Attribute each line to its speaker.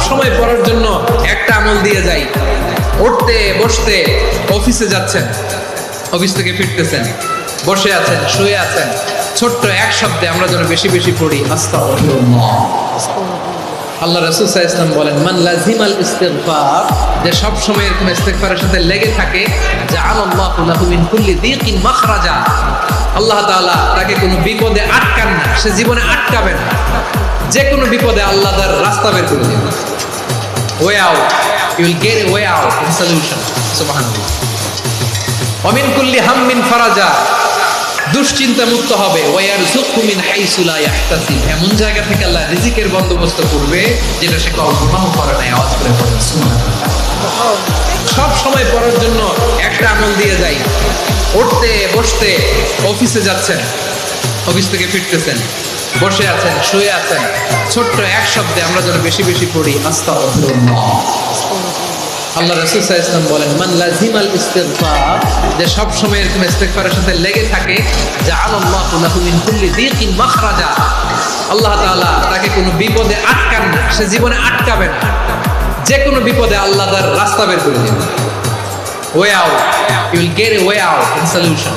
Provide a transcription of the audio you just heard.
Speaker 1: সময় পড়ার জন্য একটা আমল দিয়ে যাই। উঠতে বসতে, অফিসে যাচ্ছেন, অফিস থেকে ফিরতেছেন, বসে আছেন, শুয়ে আছেন, ছোট্ট এক শব্দে আমরা যেন বেশি বেশি পড়ি আস্তাগফিরুল্লাহ। আল্লাহ রাসূল সাল্লাল্লাহু আলাইহি ওয়াসাল্লাম বলেন, মান লাজিমাল ইস্তিগফার, যে সব সময় এরকম ইস্তিগফারের সাথে লেগে থাকে, জাআলাল্লাহু লাহু মিন কুল্লি যিকিন মাখরাজা, আল্লাহ তাআলা তাকে কোনো বিপদে আটকান না, সে জীবনে আটকাবে না। যে কোনো বিপদে আল্লাহ তার রাস্তা বের করে দেবেন। Way out, you will get a way out in solution. সুবহানাল্লাহ। ওয়া মিন কুল্লি হাম্মিন ফারাজা, দুশ্চিন্তা মুক্ত হবে। ওয়ায়ারযুকহু মিন হাইসু লা ইয়াহতাসিব, এমন জায়গা থেকে আল্লাহ রিজিকের বন্দোবস্ত করবে যেটা সে কল্পনাও করে নাই। আওয়াজ করে পড়েন সুবহানাল্লাহ। সব সময় পড়ার জন্য একটা আমল দিয়ে যাই। উঠতে বসতে, অফিসে যাচ্ছেন, অফিস থেকে ফিরতেছেন, বসে আছেন, শুয়ে আছেন, ছোট্ট এক শব্দে আমরা যেন বেশি বেশি পড়ি আস্তাগফিরুল্লাহ। আল্লাহ রাসূল সাল্লাল্লাহু আলাইহি ওয়াসাল্লাম বলেন, মান লাজিমাল ইস্তিগফার, যে সব সময় এরকম ইস্তিগফারের সাথে লেগে থাকে, জাআলাল্লাহু লাহু মিন কুল্লি যিকিন মাখরাজা, আল্লাহ তাআলা তাকে কোনো বিপদে আটকান না, সে জীবনে আটকাবে না। যে কোনো বিপদে আল্লাহ তার রাস্তা বের করে দেবেন। Way out, you will get a way out in solution.